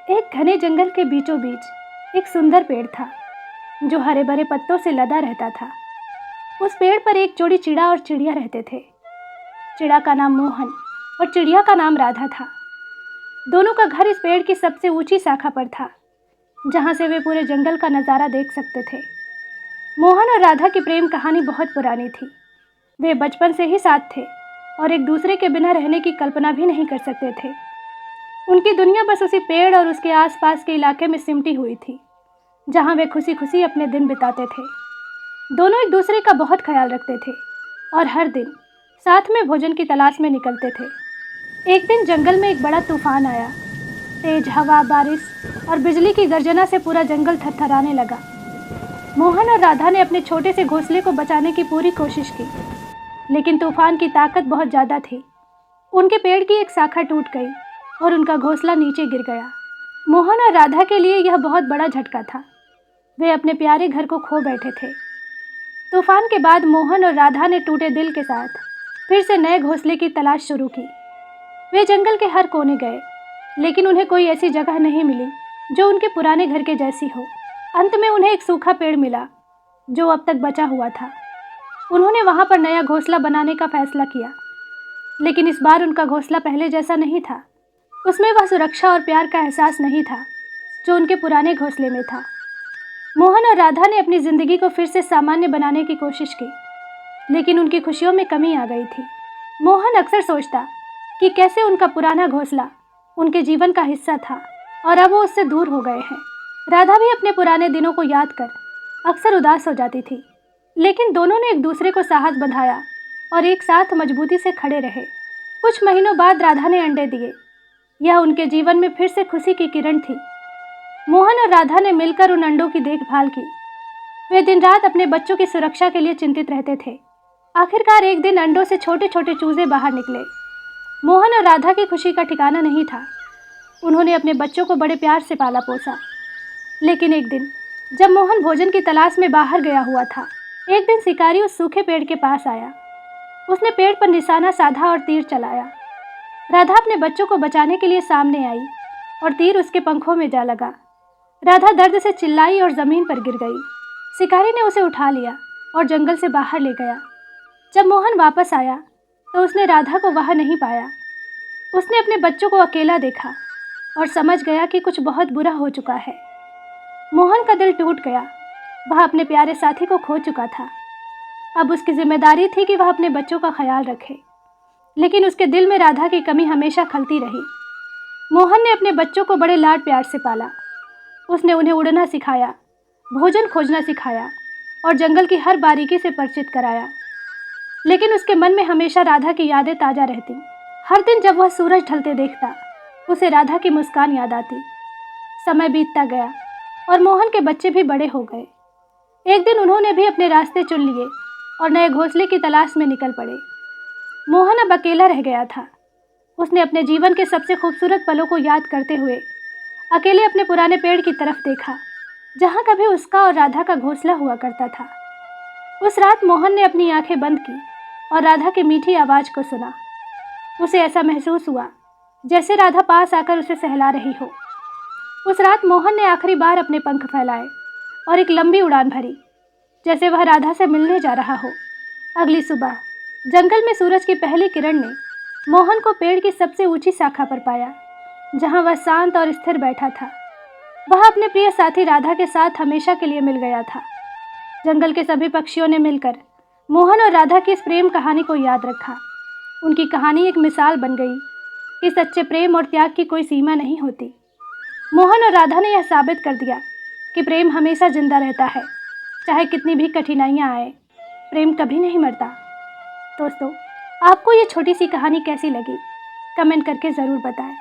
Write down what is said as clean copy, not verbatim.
एक घने जंगल के बीचों बीच एक सुंदर पेड़ था जो हरे भरे पत्तों से लदा रहता था। उस पेड़ पर एक जोड़ी चिड़ा और चिड़िया रहते थे। चिड़ा का नाम मोहन और चिड़िया का नाम राधा था। दोनों का घर इस पेड़ की सबसे ऊंची शाखा पर था, जहां से वे पूरे जंगल का नज़ारा देख सकते थे। मोहन और राधा की प्रेम कहानी बहुत पुरानी थी। वे बचपन से ही साथ थे और एक दूसरे के बिना रहने की कल्पना भी नहीं कर सकते थे। उनकी दुनिया बस उसी पेड़ और उसके आसपास के इलाके में सिमटी हुई थी, जहां वे खुशी खुशी अपने दिन बिताते थे। दोनों एक दूसरे का बहुत ख्याल रखते थे और हर दिन साथ में भोजन की तलाश में निकलते थे। एक दिन जंगल में एक बड़ा तूफान आया। तेज हवा, बारिश और बिजली की गर्जना से पूरा जंगल थरथराने लगा। मोहन और राधा ने अपने छोटे से घोंसले को बचाने की पूरी कोशिश की, लेकिन तूफान की ताकत बहुत ज़्यादा थी। उनके पेड़ की एक शाखा टूट गई और उनका घोंसला नीचे गिर गया। मोहन और राधा के लिए यह बहुत बड़ा झटका था। वे अपने प्यारे घर को खो बैठे थे। तूफान के बाद मोहन और राधा ने टूटे दिल के साथ फिर से नए घोंसले की तलाश शुरू की। वे जंगल के हर कोने गए, लेकिन उन्हें कोई ऐसी जगह नहीं मिली जो उनके पुराने घर के जैसी हो। अंत में उन्हें एक सूखा पेड़ मिला जो अब तक बचा हुआ था। उन्होंने वहां पर नया घोंसला बनाने का फैसला किया, लेकिन इस बार उनका घोंसला पहले जैसा नहीं था। उसमें वह सुरक्षा और प्यार का एहसास नहीं था जो उनके पुराने घोंसले में था। मोहन और राधा ने अपनी ज़िंदगी को फिर से सामान्य बनाने की कोशिश की, लेकिन उनकी खुशियों में कमी आ गई थी। मोहन अक्सर सोचता कि कैसे उनका पुराना घोंसला उनके जीवन का हिस्सा था और अब वो उससे दूर हो गए हैं। राधा भी अपने पुराने दिनों को याद कर अक्सर उदास हो जाती थी, लेकिन दोनों ने एक दूसरे को साहस बंधाया और एक साथ मजबूती से खड़े रहे। कुछ महीनों बाद राधा ने अंडे दिए। यह उनके जीवन में फिर से खुशी की किरण थी। मोहन और राधा ने मिलकर उन अंडों की देखभाल की। वे दिन रात अपने बच्चों की सुरक्षा के लिए चिंतित रहते थे। आखिरकार एक दिन अंडों से छोटे छोटे चूजे बाहर निकले। मोहन और राधा की खुशी का ठिकाना नहीं था। उन्होंने अपने बच्चों को बड़े प्यार से पाला पोसा। लेकिन एक दिन जब मोहन भोजन की तलाश में बाहर गया हुआ था, एक दिन शिकारी उस सूखे पेड़ के पास आया। उसने पेड़ पर निशाना साधा और तीर चलाया। राधा अपने बच्चों को बचाने के लिए सामने आई और तीर उसके पंखों में जा लगा। राधा दर्द से चिल्लाई और ज़मीन पर गिर गई। शिकारी ने उसे उठा लिया और जंगल से बाहर ले गया। जब मोहन वापस आया तो उसने राधा को वहाँ नहीं पाया। उसने अपने बच्चों को अकेला देखा और समझ गया कि कुछ बहुत बुरा हो चुका है। मोहन का दिल टूट गया। वह अपने प्यारे साथी को खो चुका था। अब उसकी जिम्मेदारी थी कि वह अपने बच्चों का ख्याल रखे, लेकिन उसके दिल में राधा की कमी हमेशा खलती रही। मोहन ने अपने बच्चों को बड़े लाड प्यार से पाला। उसने उन्हें उड़ना सिखाया, भोजन खोजना सिखाया और जंगल की हर बारीकी से परिचित कराया। लेकिन उसके मन में हमेशा राधा की यादें ताज़ा रहती। हर दिन जब वह सूरज ढलते देखता, उसे राधा की मुस्कान याद आती। समय बीतता गया और मोहन के बच्चे भी बड़े हो गए। एक दिन उन्होंने भी अपने रास्ते चुन लिए और नए घोंसले की तलाश में निकल पड़े। मोहन अब अकेला रह गया था। उसने अपने जीवन के सबसे खूबसूरत पलों को याद करते हुए अकेले अपने पुराने पेड़ की तरफ देखा, जहाँ कभी उसका और राधा का घोंसला हुआ करता था। उस रात मोहन ने अपनी आंखें बंद की और राधा की मीठी आवाज़ को सुना। उसे ऐसा महसूस हुआ जैसे राधा पास आकर उसे सहला रही हो। उस रात मोहन ने आखिरी बार अपने पंख फैलाए और एक लंबी उड़ान भरी, जैसे वह राधा से मिलने जा रहा हो। अगली सुबह जंगल में सूरज की पहली किरण ने मोहन को पेड़ की सबसे ऊंची शाखा पर पाया, जहां वह शांत और स्थिर बैठा था। वह अपने प्रिय साथी राधा के साथ हमेशा के लिए मिल गया था। जंगल के सभी पक्षियों ने मिलकर मोहन और राधा की इस प्रेम कहानी को याद रखा। उनकी कहानी एक मिसाल बन गई कि सच्चे प्रेम और त्याग की कोई सीमा नहीं होती। मोहन और राधा ने यह साबित कर दिया कि प्रेम हमेशा जिंदा रहता है, चाहे कितनी भी कठिनाइयाँ आए। प्रेम कभी नहीं मरता। दोस्तों, आपको ये छोटी सी कहानी कैसी लगी? कमेंट करके ज़रूर बताएं।